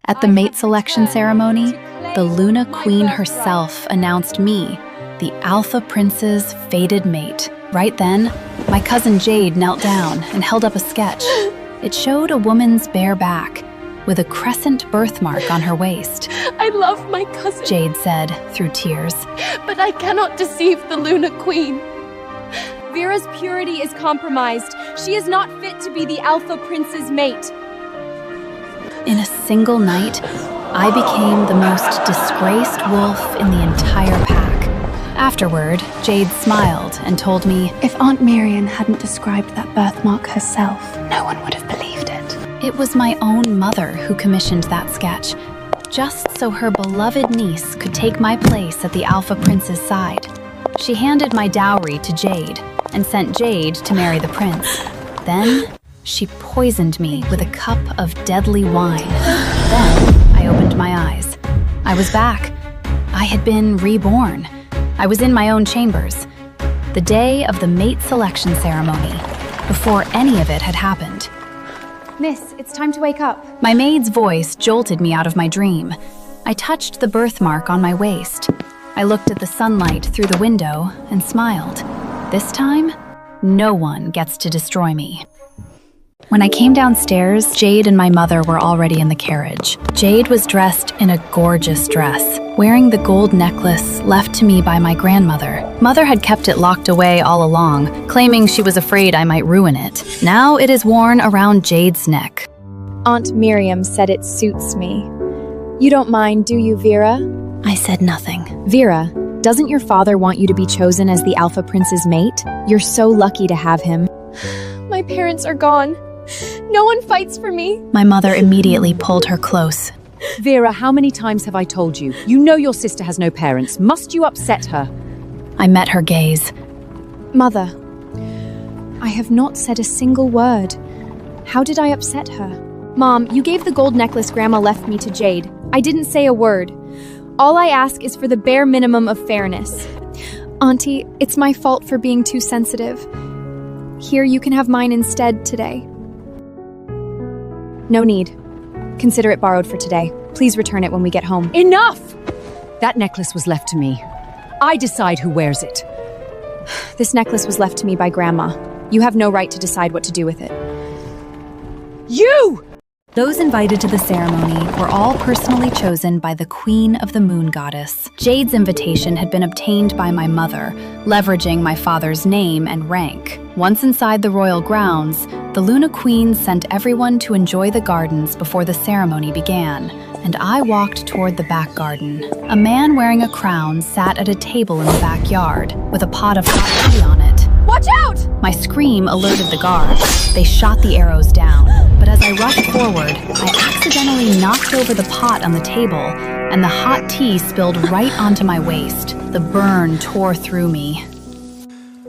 At the mate selection ceremony, the Luna Queen herself announced me, the Alpha Prince's fated mate. Right then, my cousin Jade knelt down and held up a sketch. It showed a woman's bare back, with a crescent birthmark on her waist. I love my cousin, Jade said through tears. but I cannot deceive the Luna Queen. Vera's purity is compromised. She is not fit to be the Alpha Prince's mate. In a single night, I became the most disgraced wolf in the entire pack. Afterward, Jade smiled and told me, If Aunt Marian hadn't described that birthmark herself, no one would have believed it. it was my own mother who commissioned that sketch, just so her beloved niece could take my place at the Alpha Prince's side. She handed my dowry to Jade and sent Jade to marry the prince. Then, she poisoned me with a cup of deadly wine. Then, I opened my eyes. I was back. I had been reborn. I was in my own chambers. The day of the mate selection ceremony, before any of it had happened. Miss, it's time to wake up. My maid's voice jolted me out of my dream. I touched the birthmark on my waist. I looked at the sunlight through the window and smiled. This time, no one gets to destroy me. When I came downstairs, Jade and my mother were already in the carriage. Jade was dressed in a gorgeous dress, wearing the gold necklace left to me by my grandmother. Mother had kept it locked away all along, claiming she was afraid I might ruin it. Now it is worn around Jade's neck. Aunt Miriam said it suits me. You don't mind, do you, Vera? I said nothing. Vera, doesn't your father want you to be chosen as the Alpha Prince's mate? You're so lucky to have him. My parents are gone. No one fights for me. My mother immediately pulled her close. Vera, how many times have I told you? You know your sister has no parents. Must you upset her? I met her gaze. Mother, I have not said a single word. How did I upset her? Mom, you gave the gold necklace Grandma left me to Jade. I didn't say a word. All I ask is for the bare minimum of fairness. Auntie, it's my fault for being too sensitive. Here, you can have mine instead today. No need. Consider it borrowed for today. Please return it when we get home. Enough! That necklace was left to me. I decide who wears it. This necklace was left to me by Grandma. You have no right to decide what to do with it. You! Those invited to the ceremony were all personally chosen by the Queen of the Moon Goddess. Jade's invitation had been obtained by my mother, leveraging my father's name and rank. Once inside the royal grounds, the Luna Queen sent everyone to enjoy the gardens before the ceremony began, and I walked toward the back garden. A man wearing a crown sat at a table in the backyard, with a pot of hot tea on it. Watch out! My scream alerted the guards. They shot the arrows down. But as I rushed forward, I accidentally knocked over the pot on the table, and the hot tea spilled right onto my waist. The burn tore through me.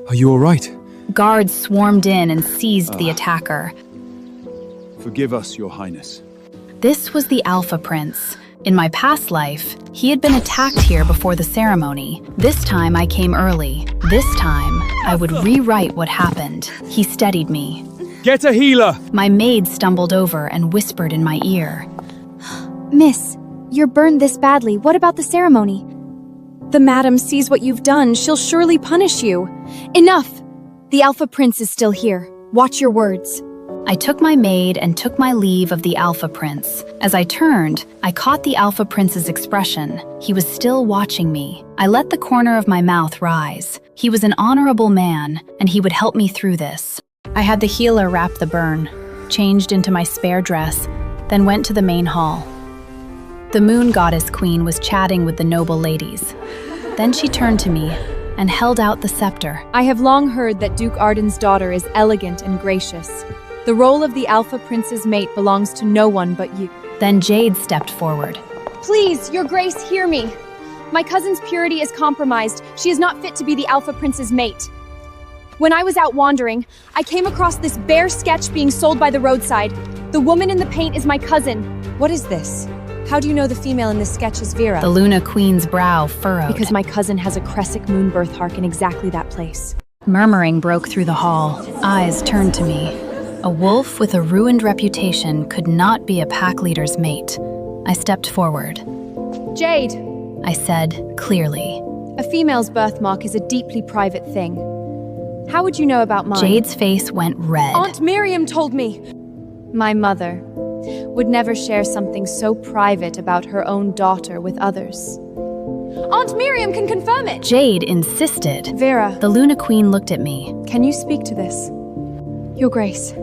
Are you all right? Guards swarmed in and seized the attacker. Forgive us, Your Highness. This was the Alpha Prince. In my past life, he had been attacked here before the ceremony. This time I came early. This time, I would rewrite what happened. He steadied me. Get a healer! My maid stumbled over and whispered in my ear. Miss, you're burned this badly. What about the ceremony? The madam sees what you've done. She'll surely punish you. Enough! The Alpha Prince is still here. Watch your words. I took my maid and took my leave of the Alpha Prince. As I turned, I caught the Alpha Prince's expression. He was still watching me. I let the corner of my mouth rise. He was an honorable man, and he would help me through this. I had the healer wrap the burn, changed into my spare dress, then went to the main hall. The Moon Goddess Queen was chatting with the noble ladies. Then she turned to me and held out the scepter. I have long heard that Duke Arden's daughter is elegant and gracious. The role of the Alpha Prince's mate belongs to no one but you. Then Jade stepped forward. Please, Your Grace, hear me. My cousin's purity is compromised. She is not fit to be the Alpha Prince's mate. When I was out wandering, I came across this bare sketch being sold by the roadside. The woman in the paint is my cousin. What is this? How do you know the female in this sketch is Vera? The Luna Queen's brow furrowed. Because my cousin has a Crescent moon birthmark in exactly that place. Murmuring broke through the hall. Eyes turned to me. A wolf with a ruined reputation could not be a pack leader's mate. I stepped forward. Jade, I said clearly. a female's birthmark is a deeply private thing. How would you know about mine? Jade's face went red. Aunt Miriam told me. My mother would never share something so private about her own daughter with others. Aunt Miriam can confirm it. Jade insisted. Vera, The Luna Queen looked at me. can you speak to this? Your Grace,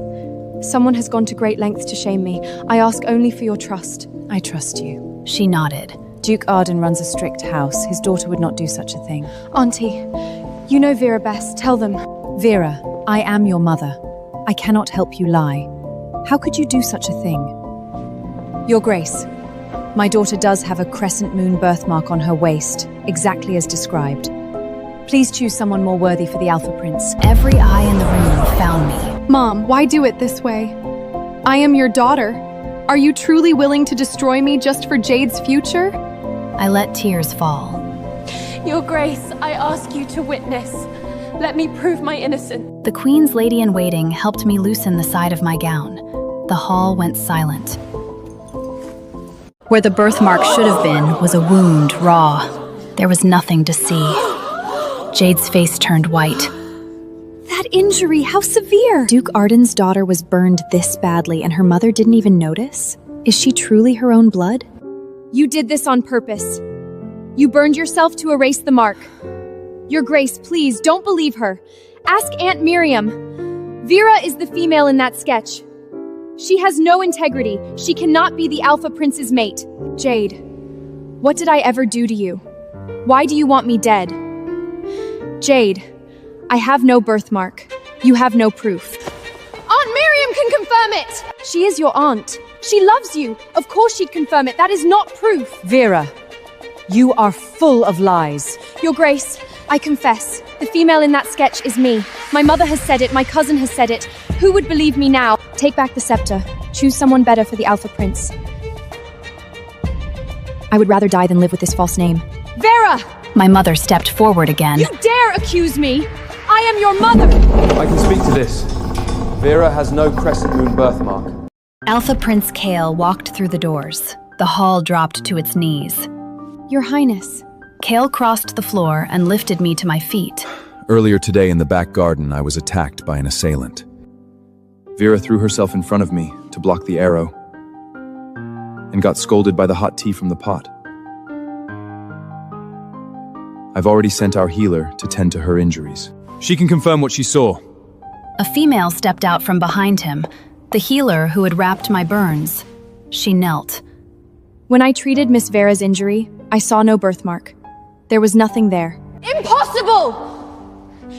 someone has gone to great lengths to shame me. I ask only for your trust. I trust you. She nodded. Duke Arden runs a strict house. His daughter would not do such a thing. Auntie, you know Vera best. Tell them. Vera, I am your mother. I cannot help you lie. How could you do such a thing? Your Grace, my daughter does have a crescent moon birthmark on her waist, exactly as described. Please choose someone more worthy for the Alpha Prince. Every eye in the room found me. Mom, why do it this way? I am your daughter. Are you truly willing to destroy me just for Jade's future? I let tears fall. Your Grace, I ask you to witness. Let me prove my innocence. The Queen's lady-in-waiting helped me loosen the side of my gown. The hall went silent. Where the birthmark should have been was a wound, raw. There was nothing to see. Jade's face turned white. That injury, how severe! Duke Arden's daughter was burned this badly and her mother didn't even notice? Is she truly her own blood? You did this on purpose. You burned yourself to erase the mark. Your Grace, please, don't believe her. Ask Aunt Miriam. Vera is the female in that sketch. She has no integrity. She cannot be the Alpha Prince's mate. Jade, what did I ever do to you? Why do you want me dead? Jade, I have no birthmark. You have no proof. Aunt Miriam can confirm it! She is your aunt. She loves you. Of course she'd confirm it. That is not proof. Vera, you are full of lies. Your Grace, I confess. The female in that sketch is me. My mother has said it. My cousin has said it. Who would believe me now? Take back the scepter. Choose someone better for the Alpha Prince. I would rather die than live with this false name. Vera! My mother stepped forward again. You dare accuse me! I am your mother! I can speak to this. Vera has no crescent moon birthmark. Alpha Prince Kale walked through the doors. The hall dropped to its knees. Your Highness. Kale crossed the floor and lifted me to my feet. Earlier today in the back garden, I was attacked by an assailant. Vera threw herself in front of me to block the arrow and got scolded by the hot tea from the pot. I've already sent our healer to tend to her injuries. She can confirm what she saw. A female stepped out from behind him, the healer who had wrapped my burns. She knelt. When I treated Miss Vera's injury, I saw no birthmark. There was nothing there. Impossible!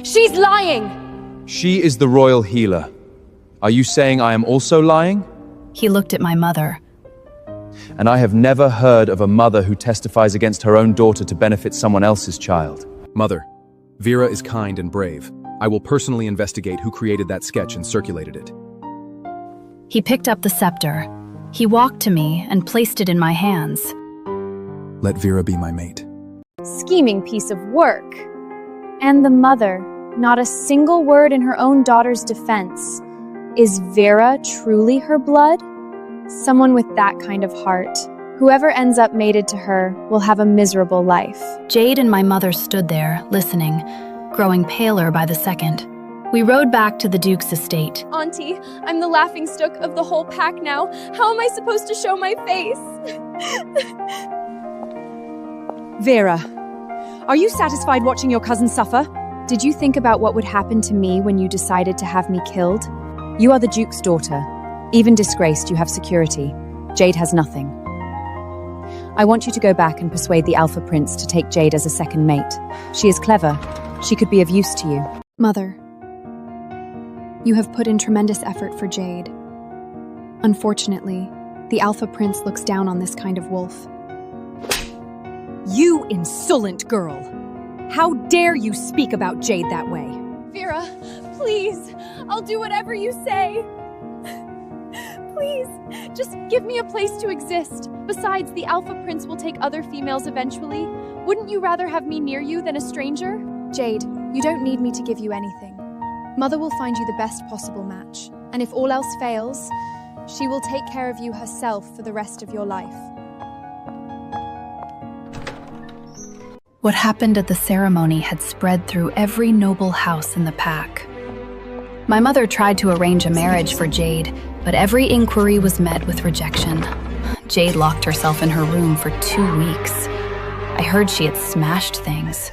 She's lying! She is the royal healer. Are you saying I am also lying? He looked at my mother. And I have never heard of a mother who testifies against her own daughter to benefit someone else's child. Mother, Vera is kind and brave. I will personally investigate who created that sketch and circulated it. He picked up the scepter. He walked to me and placed it in my hands. Let Vera be my mate. Scheming piece of work. And the mother, not a single word in her own daughter's defense. Is Vera truly her blood? Someone with that kind of heart. Whoever ends up mated to her will have a miserable life. Jade and my mother stood there, listening, growing paler by the second. We rode back to the Duke's estate. Auntie, I'm the laughingstock of the whole pack now. How am I supposed to show my face? Vera, are you satisfied watching your cousin suffer? Did you think about what would happen to me when you decided to have me killed? You are the Duke's daughter. Even disgraced, you have security. Jade has nothing. I want you to go back and persuade the Alpha Prince to take Jade as a second mate. She is clever. She could be of use to you. Mother, you have put in tremendous effort for Jade. Unfortunately, the Alpha Prince looks down on this kind of wolf. You insolent girl! How dare you speak about Jade that way? Vera, please, I'll do whatever you say. Please, just give me a place to exist. Besides, the Alpha Prince will take other females eventually. Wouldn't you rather have me near you than a stranger? Jade, you don't need me to give you anything. Mother will find you the best possible match, and if all else fails, she will take care of you herself for the rest of your life. What happened at the ceremony had spread through every noble house in the pack. My mother tried to arrange a marriage for Jade, but every inquiry was met with rejection. Jade locked herself in her room for 2 weeks. I heard she had smashed things.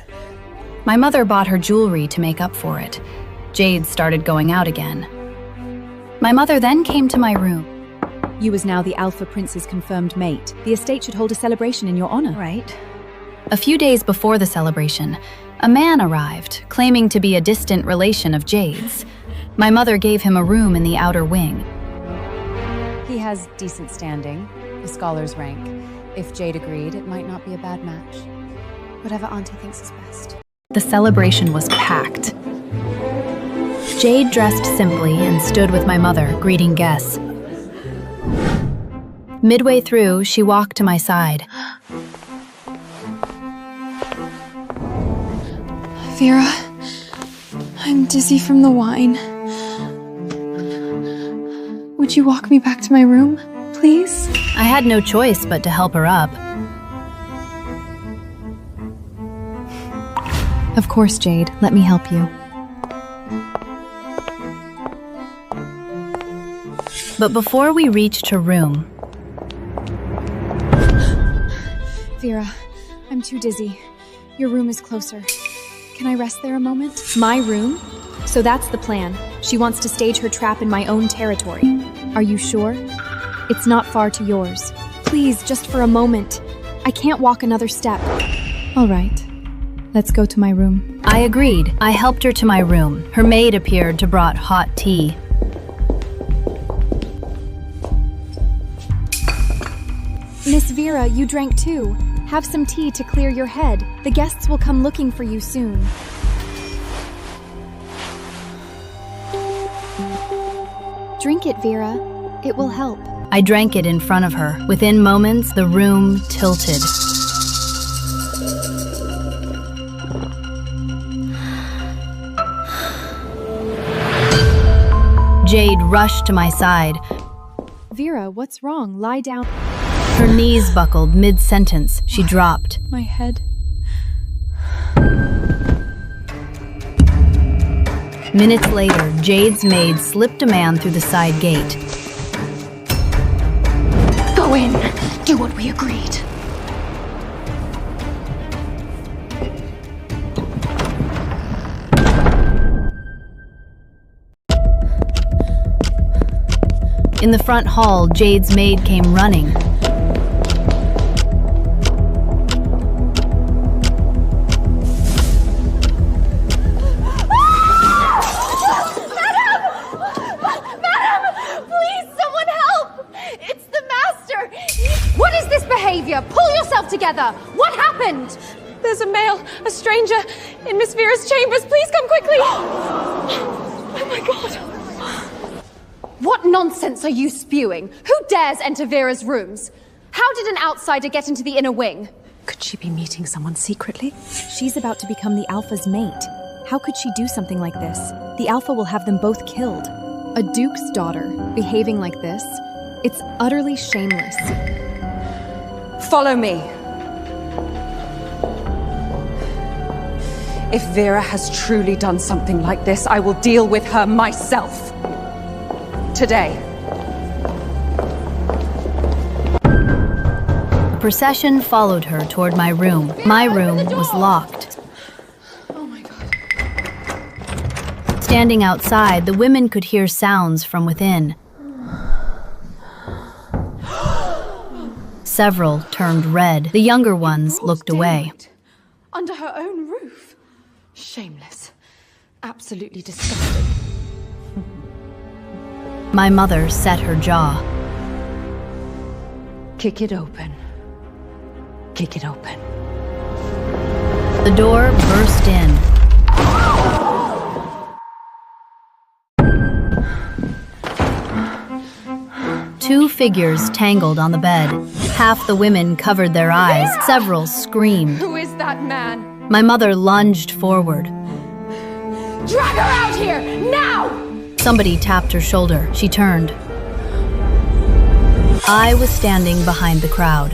My mother bought her jewelry to make up for it. Jade started going out again. My mother then came to my room. You is now the Alpha Prince's confirmed mate. The estate should hold a celebration in your honor. Right. A few days before the celebration, a man arrived, claiming to be a distant relation of Jade's. My mother gave him a room in the outer wing. He has decent standing, a scholar's rank. If Jade agreed, it might not be a bad match. Whatever Auntie thinks is best. The celebration was packed. Jade dressed simply and stood with my mother, greeting guests. Midway through, she walked to my side. Vera, I'm dizzy from the wine. Would you walk me back to my room, please? I had no choice but to help her up. Of course, Jade. Let me help you. But before we reached her room, Vera, I'm too dizzy. Your room is closer. Can I rest there a moment? My room? So that's the plan. She wants to stage her trap in my own territory. Are you sure? It's not far to yours. Please, just for a moment. I can't walk another step. All right. Let's go to my room. I agreed. I helped her to my room. Her maid appeared to brought hot tea. Miss Vera, you drank too. Have some tea to clear your head. The guests will come looking for you soon. Drink it, Vera. It will help. I drank it in front of her. Within moments, the room tilted. Jade rushed to my side. Vera, what's wrong? Lie down. Her knees buckled mid-sentence. She dropped. My head. Minutes later, Jade's maid slipped a man through the side gate. Go in. Do what we agreed. In the front hall, Jade's maid came running. Pull yourself together! What happened? There's a stranger, in Miss Vera's chambers. Please come quickly! Oh my god! What nonsense are you spewing? Who dares enter Vera's rooms? How did an outsider get into the inner wing? Could she be meeting someone secretly? She's about to become the Alpha's mate. How could she do something like this? The Alpha will have them both killed. A duke's daughter, behaving like this? It's utterly shameless. Follow me. If Vera has truly done something like this, I will deal with her myself. Today. The procession followed her toward my room. My room was locked. Oh my god. Standing outside, the women could hear sounds from within. Several turned red. The younger ones looked away. Under her own roof. Shameless. Absolutely disgusting. My mother set her jaw. Kick it open. Kick it open. The door burst in. Two figures tangled on the bed. Half the women covered their eyes. Several screamed. Who is that man? My mother lunged forward. Drag her out here, now! Somebody tapped her shoulder. She turned. I was standing behind the crowd.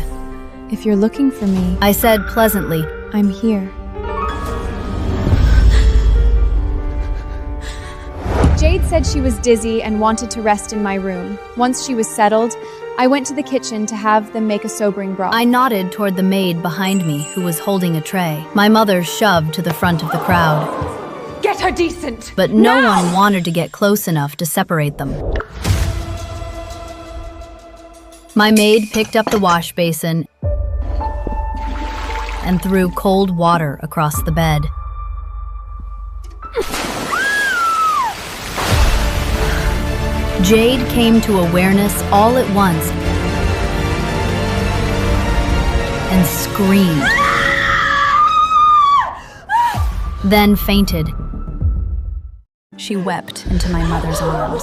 If you're looking for me, I said pleasantly, I'm here. Jade said she was dizzy and wanted to rest in my room. Once she was settled, I went to the kitchen to have them make a sobering broth. I nodded toward the maid behind me who was holding a tray. My mother shoved to the front of the crowd. Get her decent! But no one wanted to get close enough to separate them. My maid picked up the wash basin and threw cold water across the bed. Jade came to awareness all at once and screamed, then fainted. She wept into my mother's arms.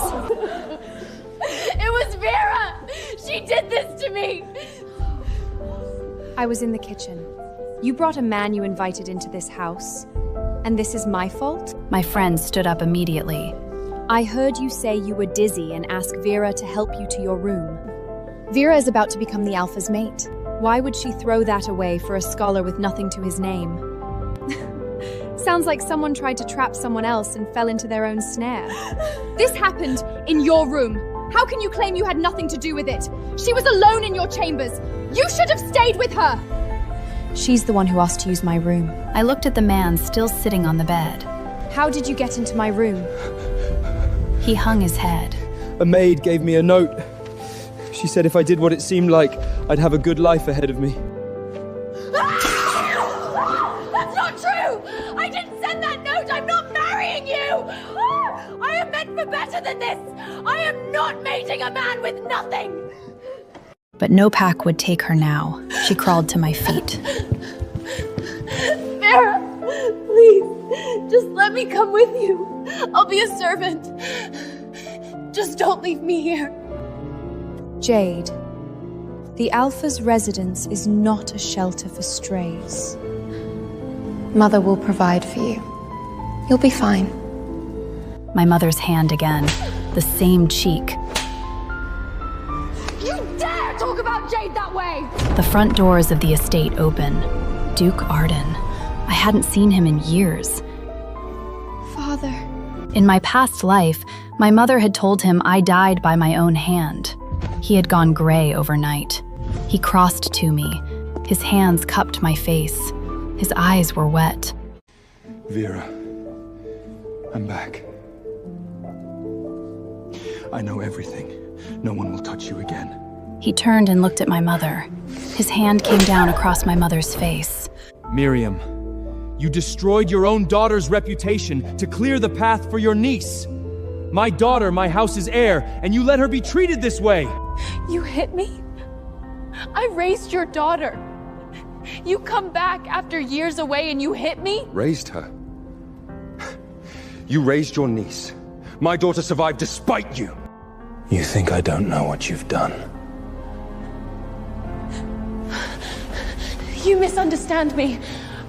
It was Vera! She did this to me! I was in the kitchen. You brought a man you invited into this house, and this is my fault? My friend stood up immediately. I heard you say you were dizzy and ask Vera to help you to your room. Vera is about to become the Alpha's mate. Why would she throw that away for a scholar with nothing to his name? Sounds like someone tried to trap someone else and fell into their own snare. This happened in your room. How can you claim you had nothing to do with it? She was alone in your chambers. You should have stayed with her. She's the one who asked to use my room. I looked at the man still sitting on the bed. How did you get into my room? He hung his head. A maid gave me a note. She said if I did what it seemed like, I'd have a good life ahead of me. That's not true! I didn't send that note! I'm not marrying you! I am meant for better than this! I am not mating a man with nothing! But no pack would take her now. She crawled to my feet. Vera, please, just let me come with you. I'll be a servant. Just don't leave me here. Jade, the Alpha's residence is not a shelter for strays. Mother will provide for you. You'll be fine. My mother's hand again, the same cheek. You dare talk about Jade that way! The front doors of the estate open. Duke Arden. I hadn't seen him in years. Father. In my past life, my mother had told him I died by my own hand. He had gone gray overnight. He crossed to me. His hands cupped my face. His eyes were wet. Vera, I'm back. I know everything. No one will touch you again. He turned and looked at my mother. His hand came down across my mother's face. Miriam, you destroyed your own daughter's reputation to clear the path for your niece. My daughter, my house's heir, and you let her be treated this way. You hit me? I raised your daughter. You come back after years away and you hit me? Raised her? You raised your niece. My daughter survived despite you. You think I don't know what you've done? You misunderstand me.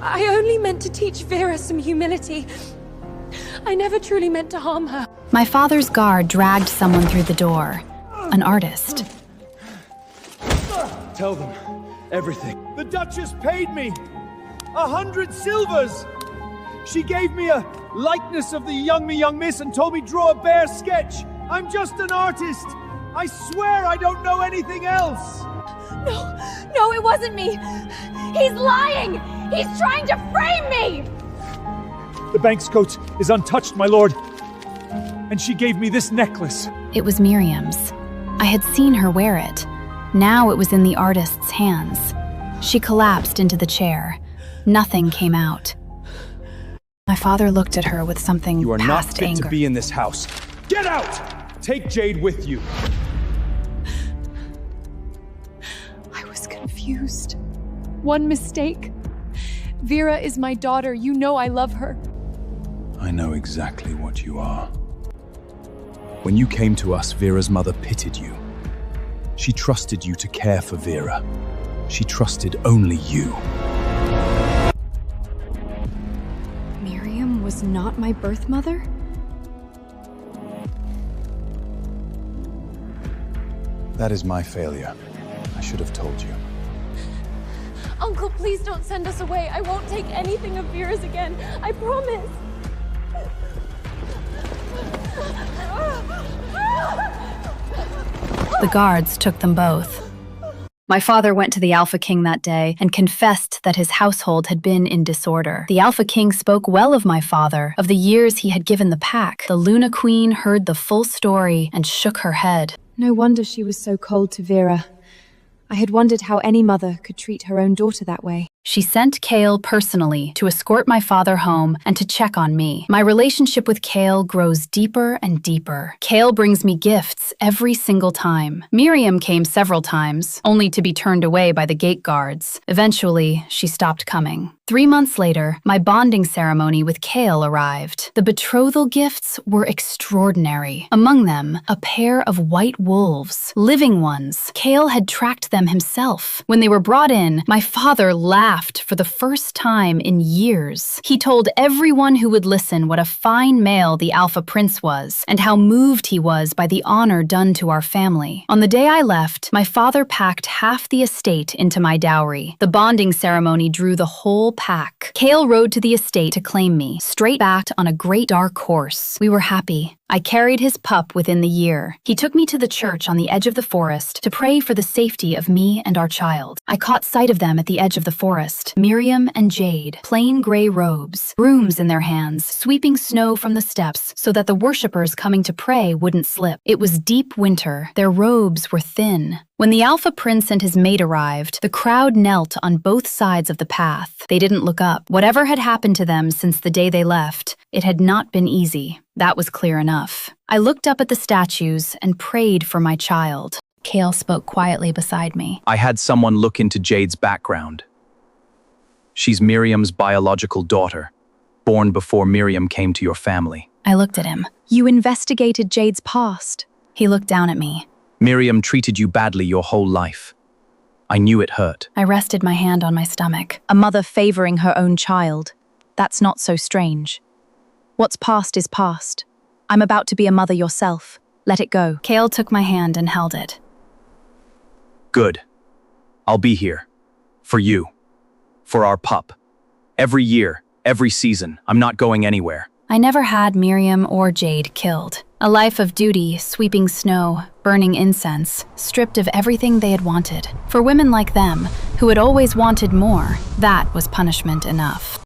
I only meant to teach Vera some humility. I never truly meant to harm her. My father's guard dragged someone through the door. An artist. Tell them everything. The Duchess paid me 100 silvers. She gave me a likeness of the young miss and told me draw a bear sketch. I'm just an artist. I swear I don't know anything else. No, it wasn't me. He's lying. He's trying to frame me. The bank's coat is untouched, my lord. And she gave me this necklace. It was Miriam's. I had seen her wear it. Now it was in the artist's hands. She collapsed into the chair. Nothing came out. My father looked at her with something You are not past fit anger. to be in this house. Get out! Take Jade with you. I was confused. One mistake. Vera is my daughter. You know I love her. I know exactly what you are. When you came to us, Vera's mother pitied you. She trusted you to care for Vera. She trusted only you. Miriam was not my birth mother? That is my failure. I should have told you. Uncle, please don't send us away. I won't take anything of Vera's again. I promise. The guards took them both. My father went to the Alpha King that day and confessed that his household had been in disorder. The Alpha King spoke well of my father, of the years he had given the pack. The Luna Queen heard the full story and shook her head. No wonder she was so cold to Vera. I had wondered how any mother could treat her own daughter that way. She sent 𝒂𝒊 personally to escort my father home and to check on me. My relationship with 𝒂𝒊 grows deeper and deeper. 𝒂𝒊 brings me gifts every single time. Miriam came several times, only to be turned away by the gate guards. Eventually, she stopped coming. 3 months later, my bonding ceremony with 𝒂𝒊 arrived. The betrothal gifts were extraordinary. Among them, a pair of white wolves, living ones. �𝒊 had tracked them himself. When they were brought in, my father laughed for the first time in years. He told everyone who would listen what a fine male the Alpha Prince was, and how moved he was by the honor done to our family. On the day I left, my father packed half the estate into my dowry. The bonding ceremony drew the whole pack. �𝒊 rode to the estate to claim me, straight-backed on a great dark horse. We were happy. I carried his pup within the year. He took me to the church on the edge of the forest to pray for the safety of me and our child. I caught sight of them at the edge of the forest, Miriam and Jade, plain gray robes, brooms in their hands, sweeping snow from the steps so that the worshippers coming to pray wouldn't slip. It was deep winter. Their robes were thin. When the Alpha Prince and his mate arrived, the crowd knelt on both sides of the path. They didn't look up. Whatever had happened to them since the day they left, it had not been easy. That was clear enough. I looked up at the statues and prayed for my child. �𝒊 spoke quietly beside me. I had someone look into Jade's background. She's Miriam's biological daughter, born before Miriam came to your family. I looked at him. You investigated Jade's past. He looked down at me. Miriam treated you badly your whole life. I knew it hurt. I rested my hand on my stomach. A mother favoring her own child. That's not so strange. What's past is past. I'm about to be a mother yourself. Let it go. �𝒊 took my hand and held it. Good. I'll be here. For you. For our pup. Every year, every season, I'm not going anywhere. I never had Miriam or Jade killed. A life of duty, sweeping snow, burning incense, stripped of everything they had wanted. For women like them, who had always wanted more, that was punishment enough.